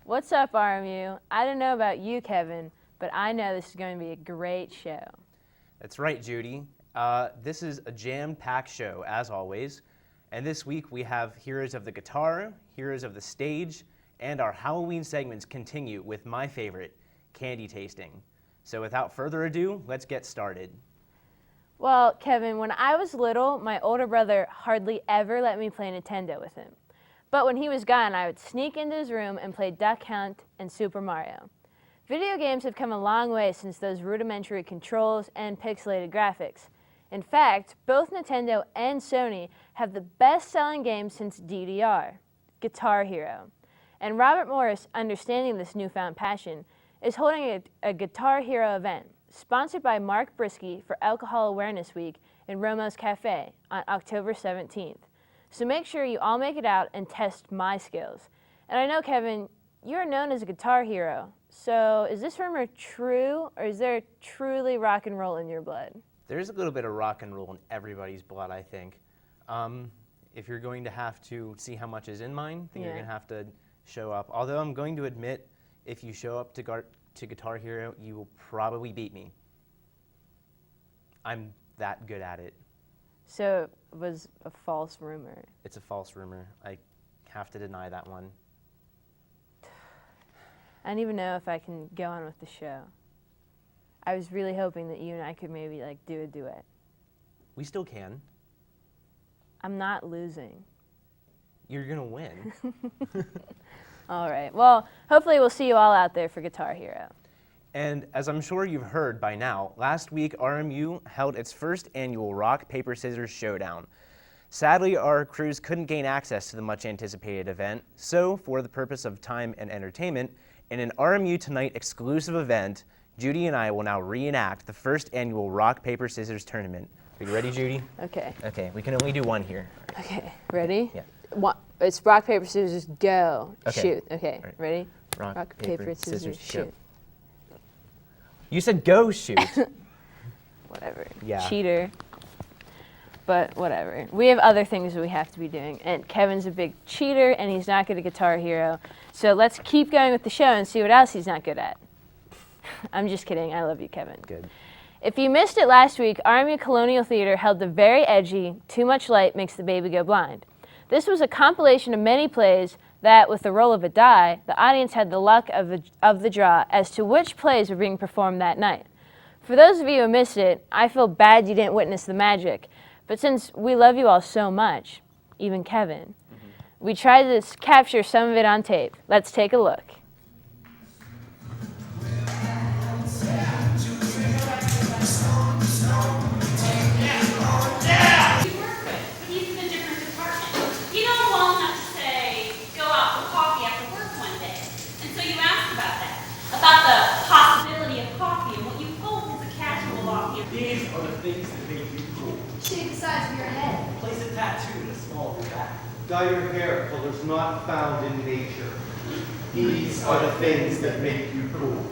What's up, RMU? I don't know about you, Kevin, but I know this is going to be a great show. That's right, Judy. This is a jam-packed show, as always. And this week we have Heroes of the Guitar, Heroes of the Stage, and our Halloween segments continue with my favorite, candy tasting. So without further ado, let's get started. Well, Kevin, when I was little, my older brother hardly ever let me play Nintendo with him. But when he was gone, I would sneak into his room and play Duck Hunt and Super Mario. Video games have come a long way since those rudimentary controls and pixelated graphics. In fact, both Nintendo and Sony have the best-selling game since DDR, Guitar Hero. And Robert Morris, understanding this newfound passion, is holding a Guitar Hero event, sponsored by Mark Brisky for Alcohol Awareness Week in Romo's Cafe on October 17th. So make sure you all make it out and test my skills. And I know, Kevin, you're known as a guitar hero. So is this rumor true, or is there truly rock and roll in your blood? There's a little bit of rock and roll in everybody's blood, I think. If you're going to have to see how much is in mine, then you're going to have to show up. Although I'm going to admit, if you show up to Guitar Hero, you will probably beat me. I'm that good at it. So it was a false rumor. It's a false rumor. I have to deny that one. I don't even know if I can go on with the show. I was really hoping that you and I could maybe do a duet. We still can. I'm not losing. You're gonna win. All right. Well, hopefully we'll see you all out there for Guitar Hero. And as I'm sure you've heard by now, last week RMU held its first annual Rock, Paper, Scissors Showdown. Sadly, our crews couldn't gain access to the much anticipated event, so for the purpose of time and entertainment, in an RMU Tonight exclusive event, Judy and I will now reenact the first annual Rock, Paper, Scissors tournament. Are you ready, Judy? Okay. Okay, we can only do one here. Okay, ready? Yeah. It's rock, paper, scissors, go. Okay. Shoot. Okay, Right. ready? Rock, paper, scissors, shoot. You said go shoot. Whatever. Yeah. Cheater. But whatever. We have other things that we have to be doing. And Kevin's a big cheater, and he's not good at Guitar Hero. So let's keep going with the show and see what else he's not good at. I'm just kidding. I love you, Kevin. Good. If you missed it last week, RMU Colonial Theater held the very edgy Too Much Light Makes the Baby Go Blind. This was a compilation of many plays that, with the roll of a die, the audience had the luck of the draw as to which plays were being performed that night. For those of you who missed it, I feel bad you didn't witness the magic. But since we love you all so much, even Kevin, we tried to capture some of it on tape. Let's take a look. About the possibility of coffee and what you hope is a casual walk here. These are the things that make you cool. Shave the sides of your head. Place a tattoo in the small of your back. Dye your hair colors not found in nature. These are the things that make you cool.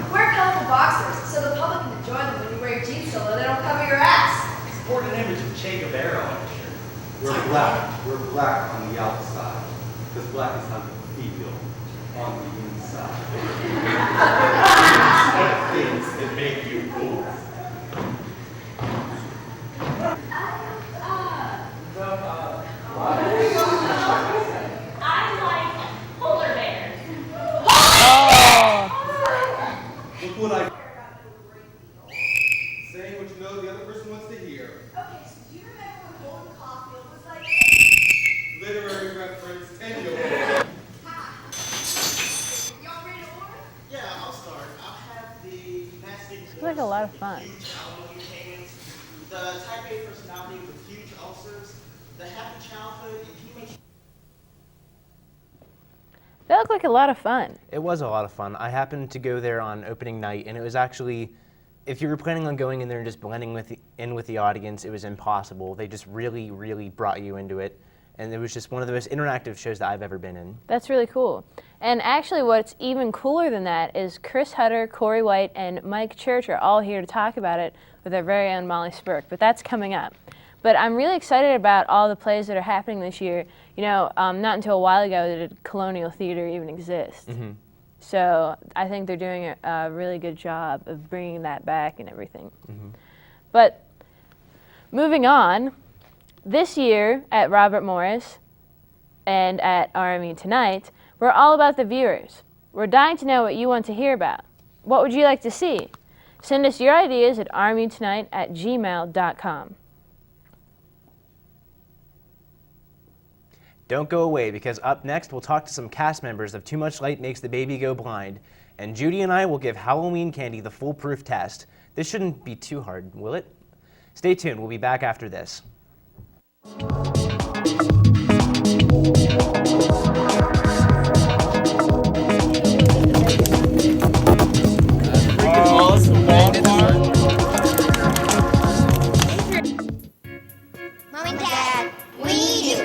Wear colorful boxers so the public can enjoy them when you wear your jeans so that they don't cover your ass. Sport an image of Che Guevara on your shirt. We're black. We're black on the outside. Because black is how you feel on the inside. These are the things that make you cool. I like polar bears. Look what I... Saying what you know the other person wants to hear. Okay, so do you remember when Golden Caulfield was like... Literary reference, 10-year-old. Y'all ready to order? Yeah, I'll start. I'll have the mashed like a lot of fun. The type A personality with huge ulcers, the happy childhood, and teammates. That looked like a lot of fun. It was a lot of fun. I happened to go there on opening night, and it was actually, if you were planning on going in there and just blending in with the audience, it was impossible. They just really, really brought you into it. And it was just one of the most interactive shows that I've ever been in. That's really cool. And actually what's even cooler than that is Chris Hutter, Corey White, and Mike Church are all here to talk about it with our very own Molly Spurk, but that's coming up. But I'm really excited about all the plays that are happening this year. You know, not until a while ago did Colonial Theater even exist. Mm-hmm. So I think they're doing a really good job of bringing that back and everything. Mm-hmm. But moving on, this year at Robert Morris and at RMU Tonight, we're all about the viewers. We're dying to know what you want to hear about. What would you like to see? Send us your ideas at rmutonight@gmail.com. Don't go away, because up next we'll talk to some cast members of Too Much Light Makes the Baby Go Blind, and Judy and I will give Halloween candy the foolproof test. This shouldn't be too hard, will it? Stay tuned, we'll be back after this. Mom and Dad, we need you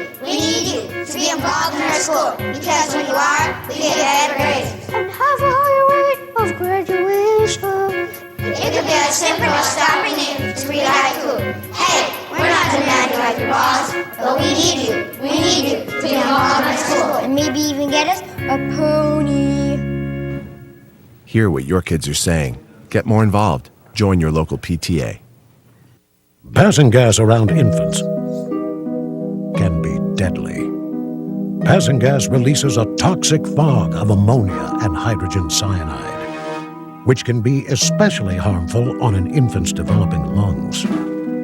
to be involved in our school, because when you are, we get better grades. And have a higher rate of graduation. It could be as simple as stopping in to read haiku. Hey, we're not demanding like your boss, but we need you to be involved in our school. And maybe even get us a pony. Hear what your kids are saying. Get more involved. Join your local PTA. Passing gas around infants can be deadly. Passing gas releases a toxic fog of ammonia and hydrogen cyanide, which can be especially harmful on an infant's developing lungs.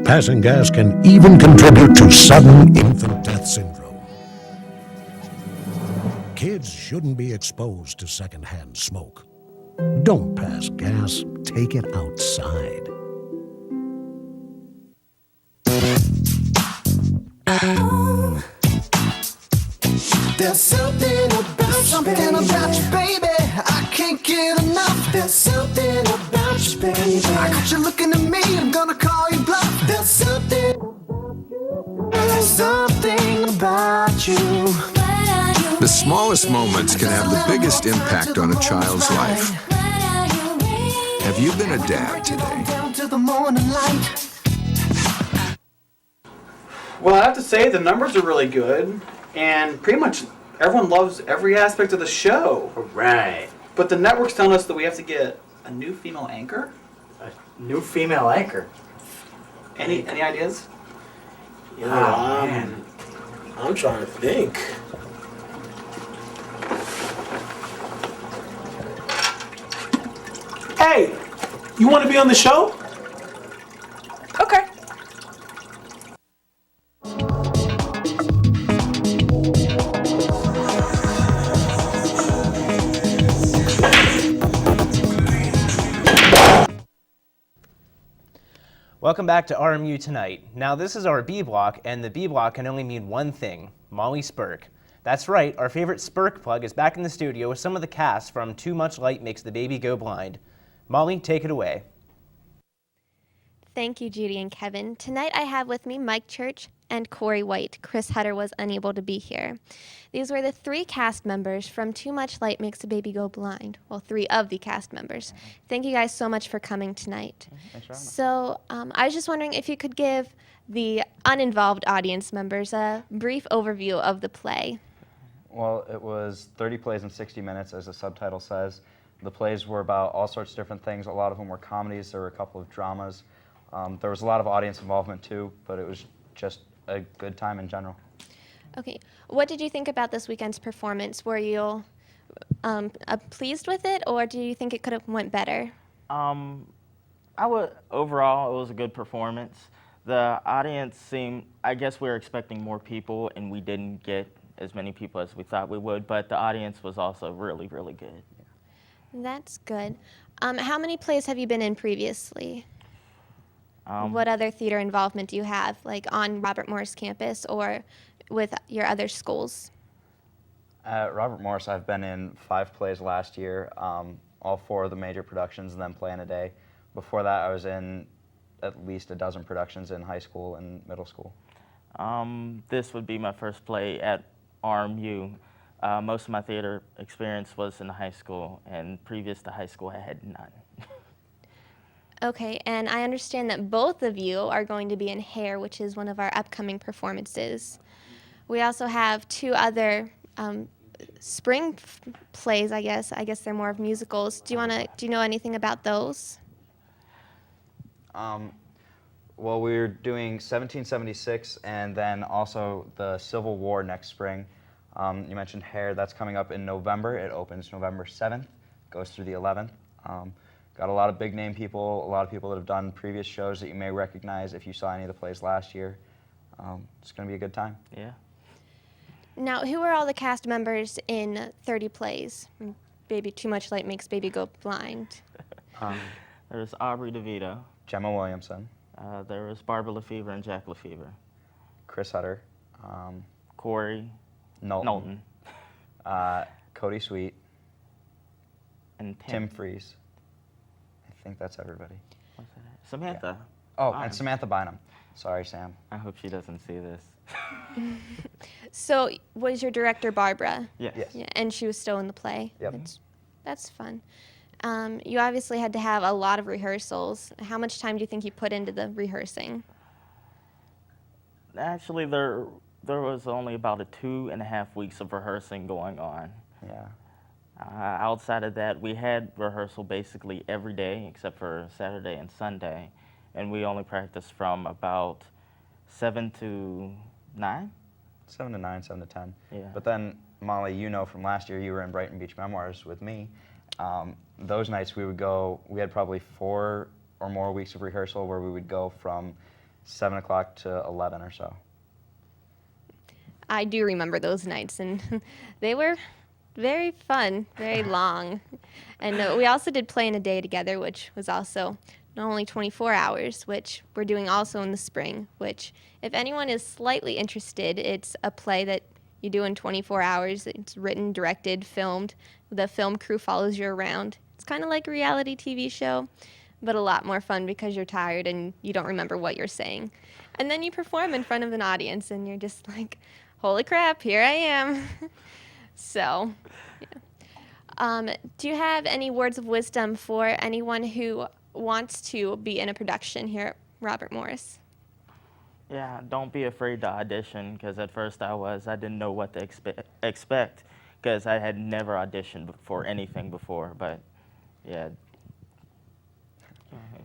Passing gas can even contribute to sudden infant death syndrome. Kids shouldn't be exposed to secondhand smoke. Don't pass gas, take it outside. There's something about you, baby. I can't get enough. There's something about you, baby. I got you looking at me, I'm gonna call you bluff. There's something about you. The smallest moments can have the biggest impact on a child's life. Have you been a dad today? Well, I have to say the numbers are really good, and pretty much everyone loves every aspect of the show. Right. But the network's telling us that we have to get a new female anchor. A new female anchor. Any ideas? Yeah, man. I'm trying to think. Hey, you want to be on the show? Okay. Welcome back to RMU Tonight. Now this is our B block, and the B block can only mean one thing: Molly Spurk. That's right, our favorite Spurk plug is back in the studio with some of the cast from Too Much Light Makes the Baby Go Blind. Molly, take it away. Thank you, Judy and Kevin. Tonight I have with me Mike Church and Corey White. Chris Hutter was unable to be here. These were the 3 cast members from Too Much Light Makes the Baby Go Blind. Well, 3 of the cast members. Thank you guys so much for coming tonight. Thanks for having us. So I was just wondering if you could give the uninvolved audience members a brief overview of the play. Well, it was 30 plays in 60 minutes, as the subtitle says. The plays were about all sorts of different things. A lot of them were comedies. There were a couple of dramas. There was a lot of audience involvement too, but it was just a good time in general. Okay. What did you think about this weekend's performance? Were you pleased with it, or do you think it could have went better? Overall, it was a good performance. The audience seemed, I guess we were expecting more people, and we didn't get as many people as we thought we would, but the audience was also really, really good. That's good. How many plays have you been in previously? What other theater involvement do you have, like on Robert Morris campus or with your other schools? At Robert Morris, I've been in 5 plays last year, all 4 of the major productions and then Play in a Day. Before that, I was in at least a dozen productions in high school and middle school. This would be my first play at RMU. Most of my theater experience was in high school, and previous to high school, I had none. Okay, and I understand that both of you are going to be in Hair, which is one of our upcoming performances. We also have 2 other spring plays, I guess. I guess they're more of musicals. Do you know anything about those? Well, we're doing 1776 and then also the Civil War next spring. You mentioned Hair, that's coming up in November. It opens November 7th, goes through the 11th. Got a lot of big name people, a lot of people that have done previous shows that you may recognize if you saw any of the plays last year. It's going to be a good time. Yeah. Now, who are all the cast members in 30 plays? Baby Too Much Light Makes Baby Go Blind. There's Aubrey DeVito. Gemma Williamson. There was Barbara Lefevre and Jack Lefevre. Chris Hutter. Corey Knowlton. Cody Sweet. And Tim Freeze. I think that's everybody. What's that? Samantha. Yeah. Oh, and Samantha Bynum. Sorry, Sam. I hope she doesn't see this. So, was your director Barbara? Yes. Yeah, and she was still in the play? Yep. That's fun. You obviously had to have a lot of rehearsals. How much time do you think you put into the rehearsing? Actually, there was only about 2.5 weeks of rehearsing going on. Yeah. Outside of that, we had rehearsal basically every day except for Saturday and Sunday, and we only practiced from about 7 to 9? 7 to 9, 7 to 10. Yeah. But then, Molly, you know from last year, you were in Brighton Beach Memoirs with me. Those nights we had probably 4 or more weeks of rehearsal where we would go from 7 o'clock to 11 or so. I do remember those nights, and they were very fun, very long. And we also did Play in a Day together, which was also not only 24 hours, which we're doing also in the spring, which if anyone is slightly interested, it's a play that you do in 24 hours. It's written, directed, filmed. The film crew follows you around. It's kind of like a reality TV show, but a lot more fun because you're tired and you don't remember what you're saying. And then you perform in front of an audience and you're just like, holy crap, here I am. So, yeah. Do you have any words of wisdom for anyone who wants to be in a production here at Robert Morris? Yeah, don't be afraid to audition, because at first I didn't know what to expect, because I had never auditioned for anything before, but yeah.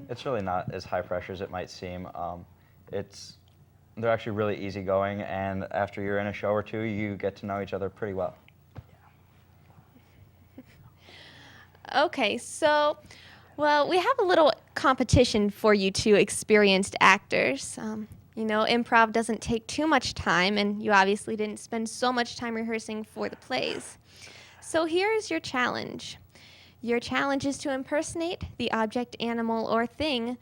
It's really not as high pressure as it might seem. They're actually really easygoing, and after you're in a show or two, you get to know each other pretty well. Okay, so, well, we have a little competition for you two experienced actors. You know, improv doesn't take too much time, and you obviously didn't spend so much time rehearsing for the plays. So here's your challenge. Your challenge is to impersonate the object, animal, or thing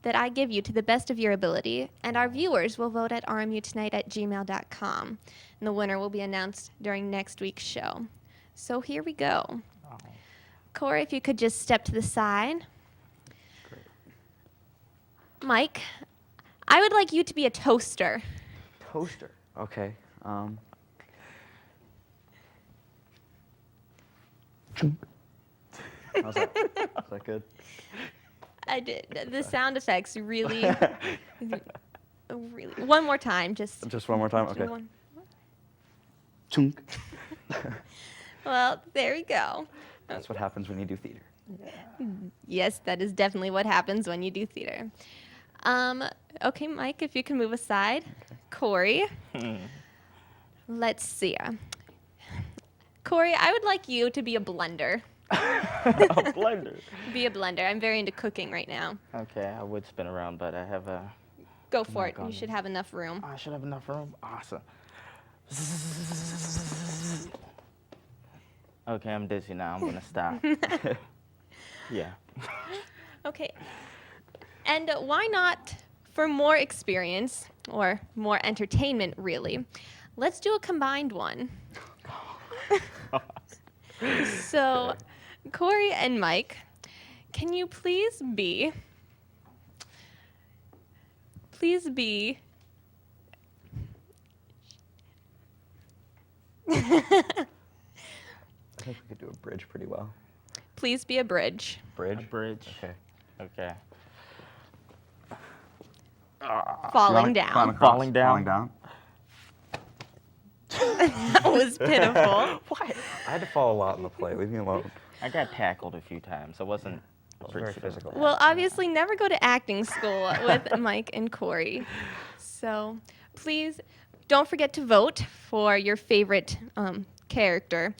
that I give you to the best of your ability, and our viewers will vote at rmutonight@gmail.com, and the winner will be announced during next week's show. So here we go. Corey, if you could just step to the side. Great. Mike, I would like you to be a toaster. Toaster? Okay. How's that? Is that good? I did. The sound effects really, really. One more time, just one more time. Okay. Chunk. Well, there we go. That's what happens when you do theater. Yes, that is definitely what happens when you do theater. Okay, Mike, if you can move aside. Okay. Corey. Let's see. Corey, I would like you to be a blender. A blender? Be a blender. I'm very into cooking right now. Okay, I would spin around, but I have a... Go for it. You should have enough room. I should have enough room? Awesome. Okay, I'm dizzy now. I'm going to stop. Yeah. Okay. And why not, for more experience, or more entertainment, really, let's do a combined one. So, Corey and Mike, can you please be I think we could do a bridge pretty well. Please be a bridge. Bridge? A bridge. Okay. Okay. Falling down. Climb across. Falling down. Falling down. That was pitiful. What? I had to fall a lot in the play. Leave me alone. I got tackled a few times. I wasn't Very physical. Well, obviously, never go to acting school with Mike and Corey. So please don't forget to vote for your favorite character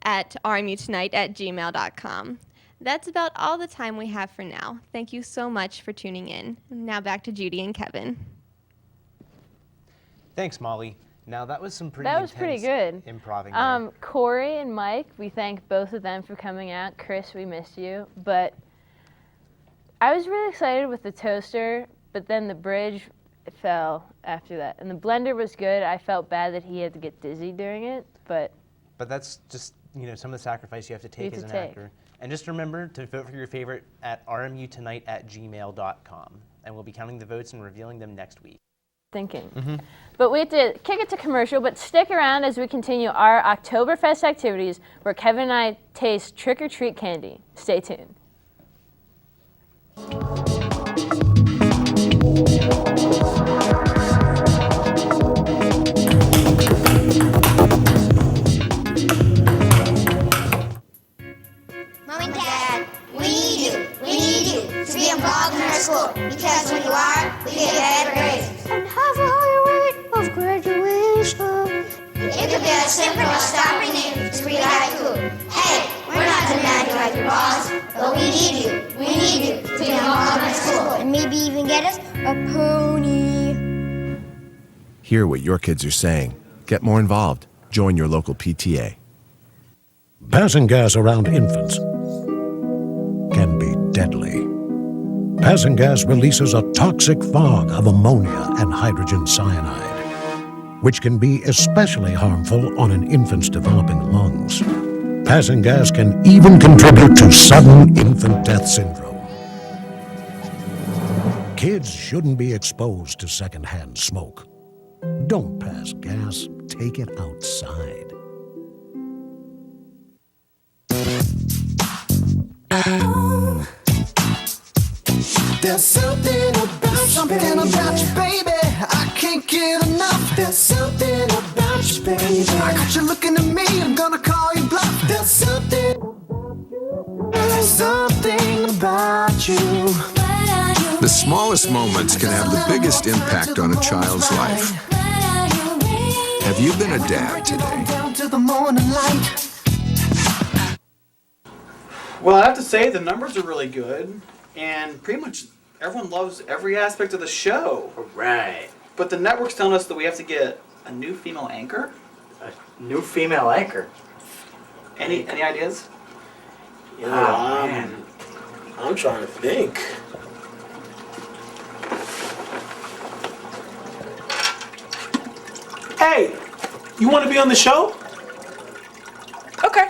at rmutonight@gmail.com. That's about all the time we have for now. Thank you so much for tuning in. Now back to Judy and Kevin. Thanks, Molly. Now that was some pretty That was pretty good. Improving there. Corey and Mike, we thank both of them for coming out. Chris, we missed you. But I was really excited with the toaster, but then the bridge fell after that. And the blender was good. I felt bad that he had to get dizzy doing it, but that's just, some of the sacrifice you have to take as an actor. And just remember to vote for your favorite at rmutonight@gmail.com. And we'll be counting the votes and revealing them next week. thinking. But we have to kick it to commercial, but stick around as we continue our Oktoberfest activities where Kevin and I taste trick-or-treat candy. Stay tuned. Mom and Dad, we need you to be involved in our school, because when you are, we get better grades. And have a higher rate of graduation. It could be as simple as stopping in to be like you. Hey, we're not demanding like your boss, but we need you to be involved in our school. And maybe even get us a pony. Hear what your kids are saying. Get more involved. Join your local PTA. Passing gas around infants can be deadly. Passing gas releases a toxic fog of ammonia and hydrogen cyanide, which can be especially harmful on an infant's developing lungs. Passing gas can even contribute to sudden infant death syndrome. Kids shouldn't be exposed to secondhand smoke. Don't pass gas, take it outside. There's something about you, baby. I can't get enough. There's something about you, baby. I got you looking at me, I'm gonna call you bluff. There's something about you. The smallest moments can have the biggest impact on a child's life. Have you been a dad today? Down to the morning light. Well, I have to say the numbers are really good, and pretty much everyone loves every aspect of the show. Right. But the network's telling us that we have to get a new female anchor. A new female anchor. Any ideas? Man. I'm trying to think. Hey, you want to be on the show? Okay.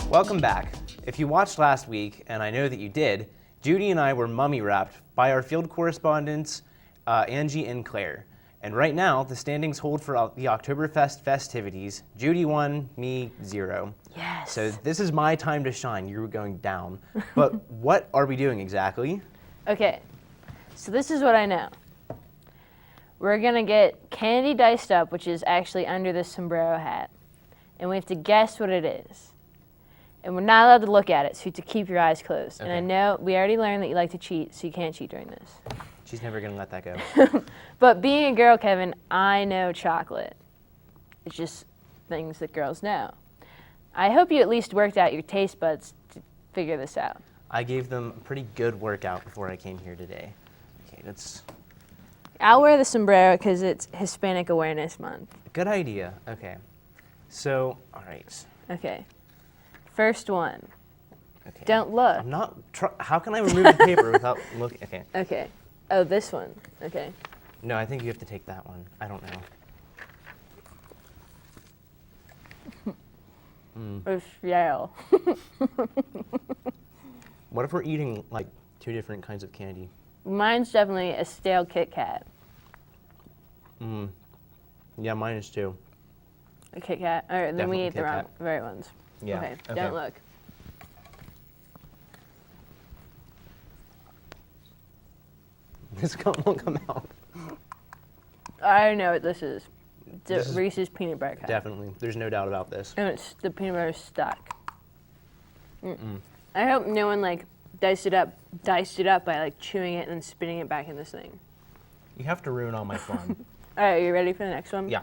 Welcome back. If you watched last week, and I know that you did, Judy and I were mummy wrapped by our field correspondents, Angie and Claire. And right now, the standings hold for the Oktoberfest festivities. Judy won, me 0. Yes. So this is my time to shine. You're going down. But what are we doing exactly? Okay, so this is what I know. We're gonna get candy diced up, which is actually under this sombrero hat. And we have to guess what it is. and we're not allowed to look at it, so you have to keep your eyes closed. Okay. And I know we already learned that you like to cheat, so you can't cheat during this. She's never gonna let that go. But being a girl, Kevin, I know chocolate. It's just things that girls know. I hope you at least worked out your taste buds to figure this out. I gave them a pretty good workout before I came here today. Okay, that's I'll wear the sombrero because it's Hispanic Awareness Month. a good idea. Okay. So, all right. Okay. First one. Okay. Don't look. I'm not. How can I remove the paper without looking? Okay. Okay. Oh, this one. Okay. No, I think you have to take that one. I don't know. It's yellow. What if we're eating like 2 different kinds of candy? Mine's definitely a stale Kit Kat. Yeah, mine is too. A Kit Kat. All right, then Definitely we ate the Kit wrong, Kat. right ones. Yeah. Okay, Okay. don't look. This won't come out. I know what this is. It's This is- Reese's peanut butter cup. Definitely. There's no doubt about this. And it's the peanut butter's stuck. I hope no one like diced it up by like chewing it and then spitting it back in this thing. You have to ruin all my fun. All right, are you ready for the next one? Yeah.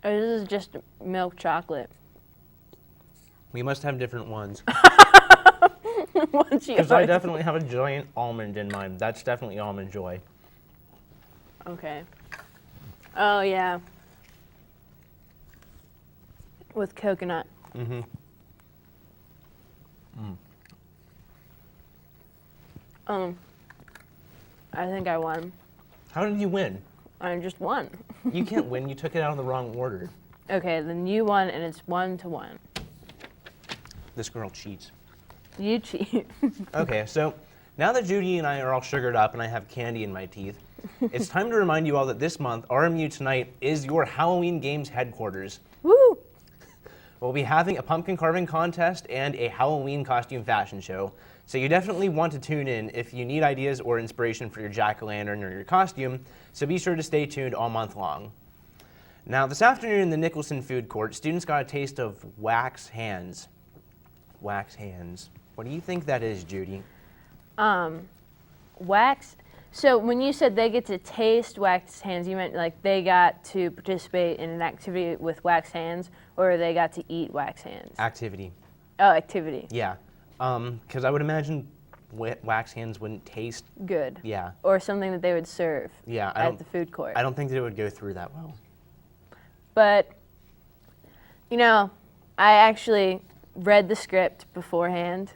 Oh, this is just milk chocolate. We must have different ones. What's Because I yours? definitely have a giant almond in mine. That's definitely Almond Joy. Okay. Oh yeah. With coconut. Mm-hmm. I think I won. How did you win? I just won. You can't win. You took it out of the wrong order. Okay, then you won, and it's 1-1. This girl cheats. You cheat. Okay, so now that Judy and I are all sugared up and I have candy in my teeth, it's time to remind you all that this month, RMU Tonight is your Halloween Games headquarters. Woo! We'll be having a pumpkin carving contest and a Halloween costume fashion show. So you definitely want to tune in if you need ideas or inspiration for your jack-o'-lantern or your costume, so be sure to stay tuned all month long. Now, this afternoon in the Nicholson Food Court, students got a taste of wax hands. Wax hands. What do you think that is, Judy? Wax. So when you said they get to taste wax hands, you meant like they got to participate in an activity with wax hands, or they got to eat wax hands? Activity. Oh, activity. Yeah. Because I would imagine wax hands wouldn't taste Good. Yeah. Or something that they would serve Yeah, at the food court. I don't think that it would go through that well. But, you know, I actually read the script beforehand,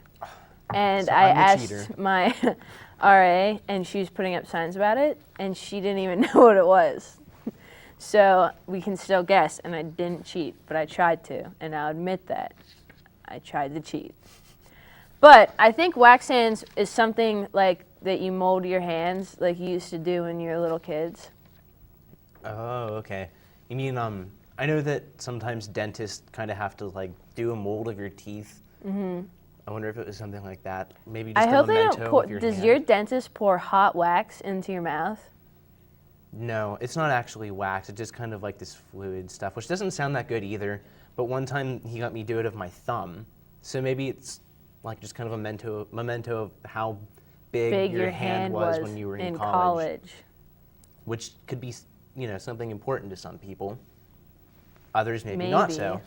and So I I'm the asked cheater. my RA, and she was putting up signs about it, and she didn't even know what it was. So we can still guess, and I didn't cheat, but I tried to, and I'll admit that. I tried to cheat. But I think wax hands is something like that you mold your hands like you used to do when you were little kids. Oh, okay. You mean, I know that sometimes dentists kind of have to like do a mold of your teeth. Mm-hmm. I wonder if it was something like that. Maybe just I a hope they memento don't pour. of your Does hand. your dentist pour hot wax into your mouth? No, it's not actually wax. It's just kind of like this fluid stuff, which doesn't sound that good either. But one time he got me do it of my thumb. So maybe it's like just kind of a memento of how big your hand was when you were in college. Which could be, you know, something important to some people. Others maybe not so.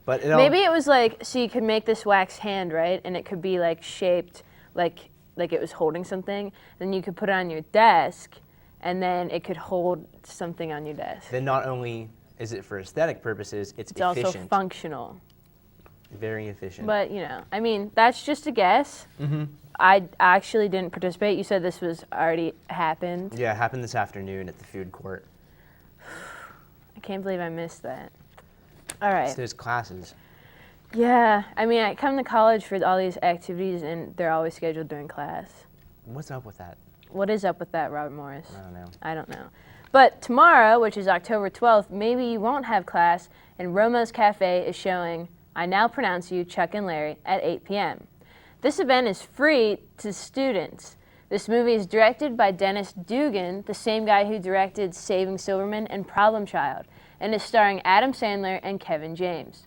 But Maybe it was like, so you could make this wax hand, right? And it could be like shaped like it was holding something. Then you could put it on your desk, and then it could hold something on your desk. Then not only is it for aesthetic purposes, it's efficient. Also functional. Very efficient. But, you know, I mean, that's just a guess. Mm-hmm. I actually didn't participate. You said this was already happened. Yeah, it happened this afternoon at the food court. I can't believe I missed that. All right. It's those classes. Yeah, I mean, I come to college for all these activities, and they're always scheduled during class. What's up with that? What is up with that, Robert Morris? I don't know. I don't know. But tomorrow, which is October 12th, maybe you won't have class, and Romo's Cafe is showing I Now Pronounce You, Chuck and Larry, at 8 p.m. This event is free to students. This movie is directed by Dennis Dugan, the same guy who directed Saving Silverman and Problem Child, and is starring Adam Sandler and Kevin James.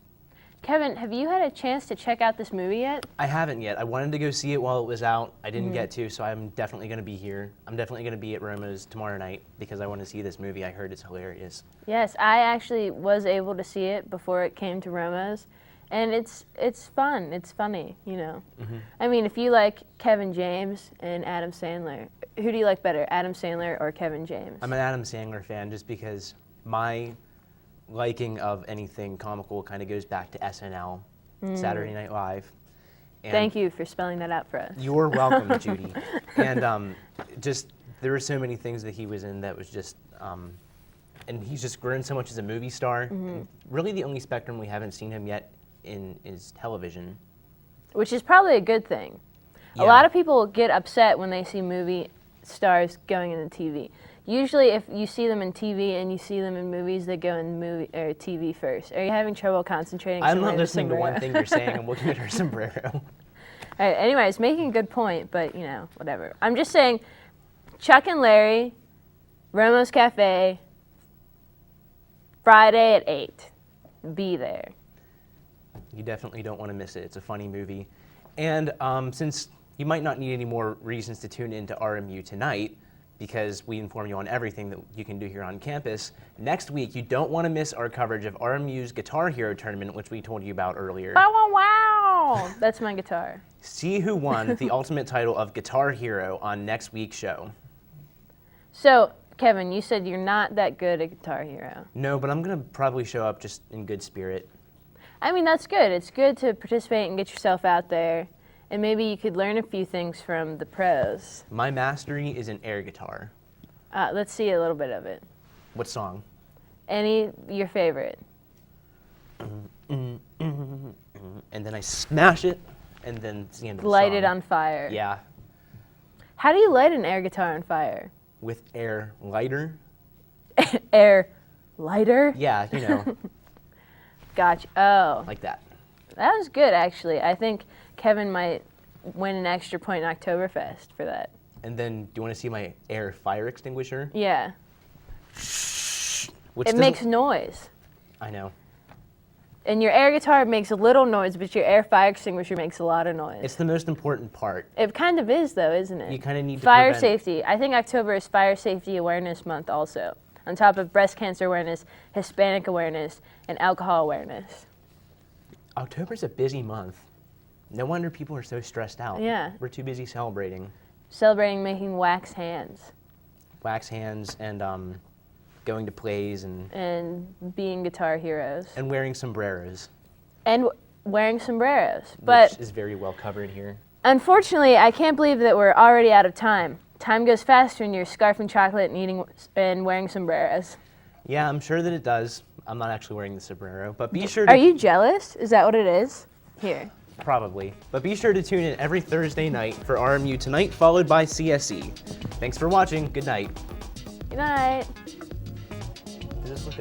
Kevin, have you had a chance to check out this movie yet? I haven't yet. I wanted to go see it while it was out. I didn't get to, so I'm definitely going to be here. I'm definitely going to be at Romo's tomorrow night because I want to see this movie. I heard it's hilarious. Yes, I actually was able to see it before it came to Romo's, and it's fun. It's funny, you know. I mean, if you like Kevin James and Adam Sandler, who do you like better, Adam Sandler or Kevin James? I'm an Adam Sandler fan just because my liking of anything comical kind of goes back to SNL, Saturday Night Live. And thank you for spelling that out for us. You're welcome, Judy. And just, there were so many things that he was in that was just, and he's just grown so much as a movie star. And really the only spectrum we haven't seen him yet in is television. Which is probably a good thing. Yeah. A lot of people get upset when they see movie stars going into TV. Usually if you see them in TV and you see them in movies, they go in movie or TV first. Are you having trouble concentrating? I'm not listening to one thing you're saying. I'm looking at her sombrero. All right, anyways, making a good point, but you know, whatever. I'm just saying, Chuck and Larry, Romo's Cafe, Friday at 8. Be there. You definitely don't want to miss it. It's a funny movie. And since you might not need any more reasons to tune into RMU Tonight, because we inform you on everything that you can do here on campus, next week you don't want to miss our coverage of RMU's Guitar Hero Tournament, which we told you about earlier. Wow, wow, wow! That's my guitar. See who won the ultimate title of Guitar Hero on next week's show. So, Kevin, you said you're not that good at Guitar Hero. No, but I'm going to probably show up just in good spirit. I mean, that's good. It's good to participate and get yourself out there. And maybe you could learn a few things from the pros. My mastery is an air guitar. Let's see a little bit of it. What song? Your favorite. And then I smash it, and then it's the end of the Light song. it on fire. Yeah. How do you light an air guitar on fire? With air lighter. Air lighter? Yeah, you know. Gotcha. Oh. Like that. That was good, actually. I think Kevin might win an extra point in Oktoberfest for that. And then, do you want to see my air fire extinguisher? Yeah. Which it makes noise. I know. And your air guitar makes a little noise, but your air fire extinguisher makes a lot of noise. It's the most important part. It kind of is, though, isn't it? You kind of need to Fire prevent... safety. I think October is Fire Safety Awareness Month also, on top of breast cancer awareness, Hispanic awareness, and alcohol awareness. October's a busy month. No wonder people are so stressed out. Yeah. We're too busy celebrating. Celebrating making wax hands. Wax hands and going to plays and being guitar heroes. And wearing sombreros. And wearing sombreros. But which is very well covered here. Unfortunately, I can't believe that we're already out of time. Time goes faster when you're scarfing chocolate and eating and wearing sombreros. Yeah, I'm sure that it does. I'm not actually wearing the sombrero, but be sure to... Are you jealous? Is that what it is? Here. Probably. But be sure to tune in every Thursday night for RMU Tonight, followed by CSE. Thanks for watching. Good night. Good night. Does this look